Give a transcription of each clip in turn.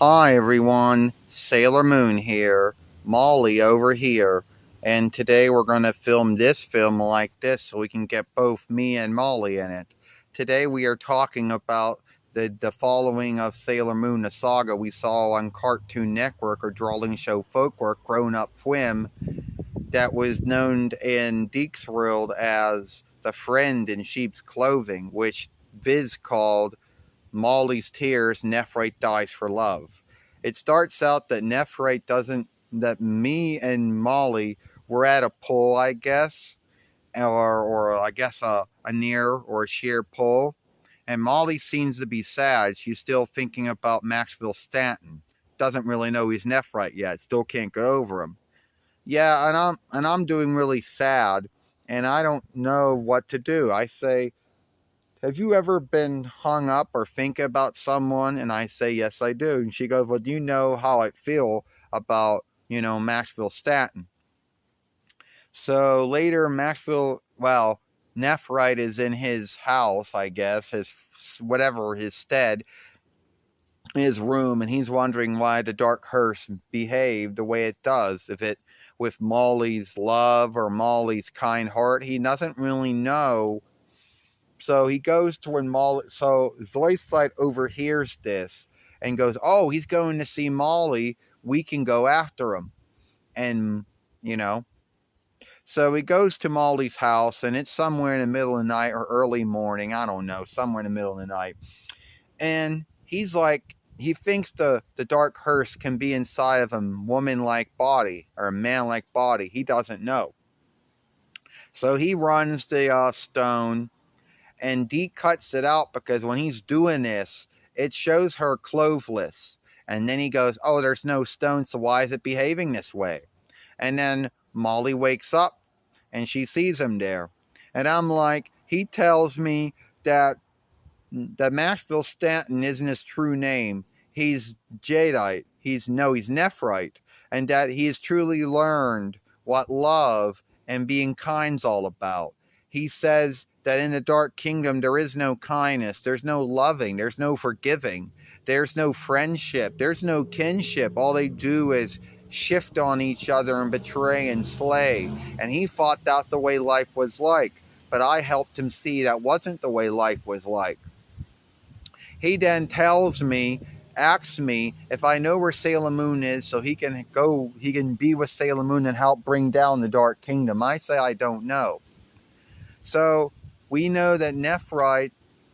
Hi everyone, Sailor Moon here, Molly over here, and today we're going to film this film like this so we can get both me and Molly in it. Today we are talking about the following of Sailor Moon, the saga we saw on Cartoon Network or drawing show FOLKWORK Grown Up Whim that was known in Deek's world as The Friend in Sheep's Clothing, which Viz called Molly's Tears, Nephrite Dies for Love. It starts out that that me and Molly were at a pull, I guess, or I guess a near or a sheer pull. And Molly seems to be sad. She's still thinking about Maxwell Stanton. Doesn't really know he's Nephrite yet. Still can't get over him. Yeah, and I'm doing really sad, and I don't know what to do. I say, have you ever been hung up or think about someone? And I say, yes, I do. And she goes, well, do you know how I feel about, Maxwell Stanton? So later, Nephrite is in his house, I guess, his stead, his room, and he's wondering why the Dark Hearse behaved the way it does. If it with Molly's love or Molly's kind heart, he doesn't really know. So he goes to when Molly. So Zoisite overhears this and goes, "Oh, he's going to see Molly. We can go after him." And so he goes to Molly's house, and it's somewhere in the middle of the night or early morning. I don't know, somewhere in the middle of the night. And he's like, he thinks the Dark Hearse can be inside of a woman-like body or a man-like body. He doesn't know. So he runs the stone. And Dee cuts it out because when he's doing this, it shows her cloveless. And then he goes, oh, there's no stone, so why is it behaving this way? And then Molly wakes up and she sees him there. And I'm like, he tells me that Maxwell Stanton isn't his true name. He's Jadeite. He's Nephrite. And that he has truly learned what love and being kind's all about. He says that in the Dark Kingdom there is no kindness, there's no loving, there's no forgiving, there's no friendship, there's no kinship. All they do is shift on each other and betray and slay. And he thought that's the way life was like. But I helped him see that wasn't the way life was like. He then asks me if I know where Sailor Moon is so he can be with Sailor Moon and help bring down the Dark Kingdom. I say I don't know. So we know that Nephrite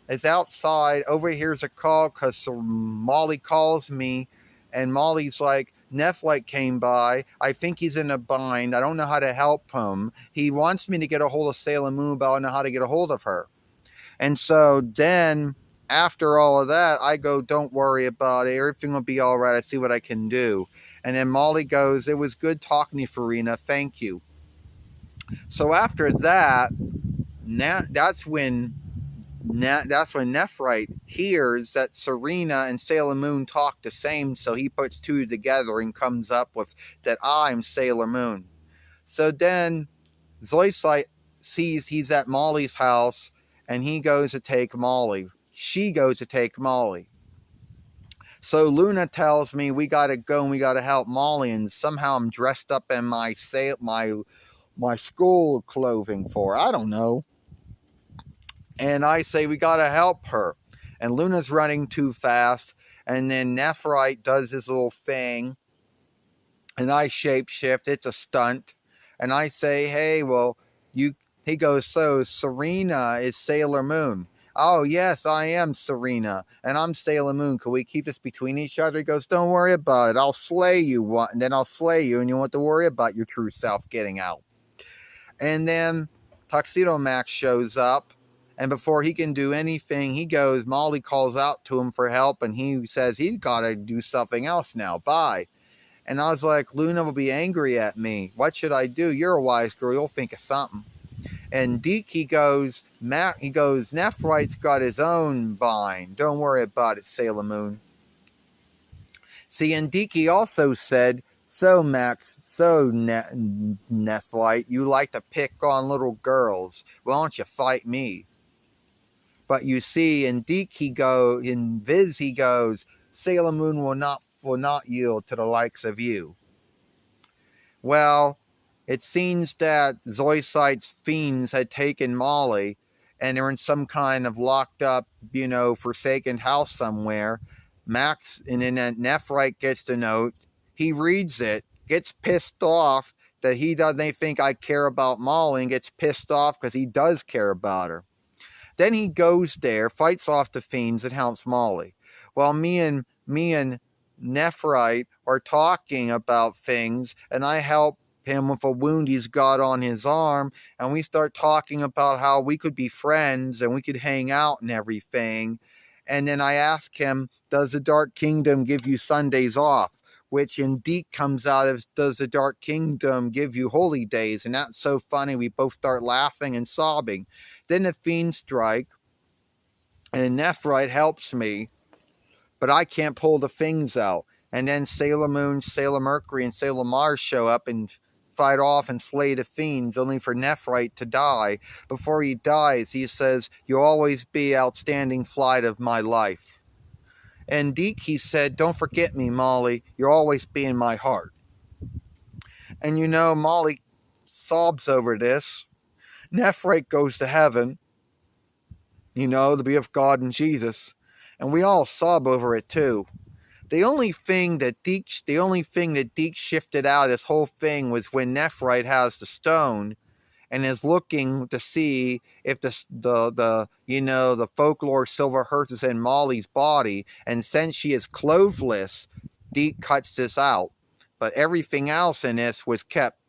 is outside, overhears a call because Molly calls me, and Molly's like, Nephrite came by. I think he's in a bind. I don't know how to help him. He wants me to get a hold of Sailor Moon, but I don't know how to get a hold of her. And so then, after all of that, I go, don't worry about it. Everything will be all right. I see what I can do. And then Molly goes, it was good talking to you, Farina. Thank you. So after that, that's when Nephrite hears that Serena and Sailor Moon talk the same, so he puts two together and comes up with that I'm Sailor Moon. So then Zoisite sees he's at Molly's house, and he goes to take Molly. She goes to take Molly. So Luna tells me we gotta go and we gotta help Molly, and somehow I'm dressed up in my school clothing for her. I don't know. And I say, we got to help her. And Luna's running too fast. And then Nephrite does this little thing. And I shapeshift. It's a stunt. And I say, hey, well, he goes, so Serena is Sailor Moon. Oh, yes, I am Serena. And I'm Sailor Moon. Can we keep this between each other? He goes, don't worry about it. I'll slay you. And then I'll slay you. And you won't have to worry about your true self getting out. And then Tuxedo Max shows up. And before he can do anything, Molly calls out to him for help, and he says he's got to do something else now. Bye. And I was like, Luna will be angry at me. What should I do? You're a wise girl. You'll think of something. And Deke, he goes, Nephrite's got his own bind. Don't worry about it, Sailor Moon. See, and Deke also said, so Max, Nephrite, you like to pick on little girls. Why don't you fight me? But you see, in Viz he goes, Sailor Moon will not will not yield to the likes of you. Well, it seems that Zoisite's fiends had taken Molly, and they're in some kind of locked up, forsaken house somewhere. Max, and then that Nephrite gets the note. He reads it, gets pissed off that he doesn't think I care about Molly, and gets pissed off because he does care about her. Then he goes there, fights off the fiends, and helps Molly. Well, me and Nephrite are talking about things, and I help him with a wound he's got on his arm, and we start talking about how we could be friends and we could hang out and everything. And then I ask him, does the Dark Kingdom give you Sundays off? Which in Deke comes out as, does the Dark Kingdom give you holy days? And that's so funny. We both start laughing and sobbing. Then the fiends strike, and Nephrite helps me, but I can't pull the fiends out. And then Sailor Moon, Sailor Mercury, and Sailor Mars show up and fight off and slay the fiends, only for Nephrite to die. Before he dies, he says, you'll always be outstanding flight of my life. And Deke, he said, don't forget me, Molly. You'll always be in my heart. And Molly sobs over this. Nephrite goes to heaven, to be with God and Jesus. And we all sob over it too. The only thing that Deke shifted out of this whole thing was when Nephrite has the stone and is looking to see if the folklore silver hearse is in Molly's body, and since she is cloveless, Deke cuts this out. But everything else in this was kept,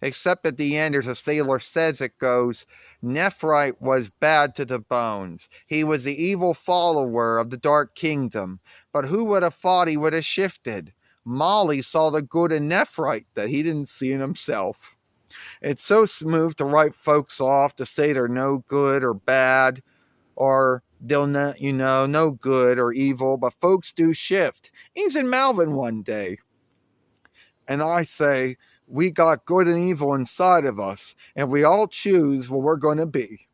Except at the end, there's a sailor says it goes, Nephrite was bad to the bones. He was the evil follower of the Dark Kingdom. But who would have thought he would have shifted? Molly saw the good in Nephrite that he didn't see in himself. It's so smooth to write folks off, to say they're no good or bad, or they'll not, no good or evil, but folks do shift. He's in Malvin one day. And I say, we got good and evil inside of us, and we all choose what we're going to be.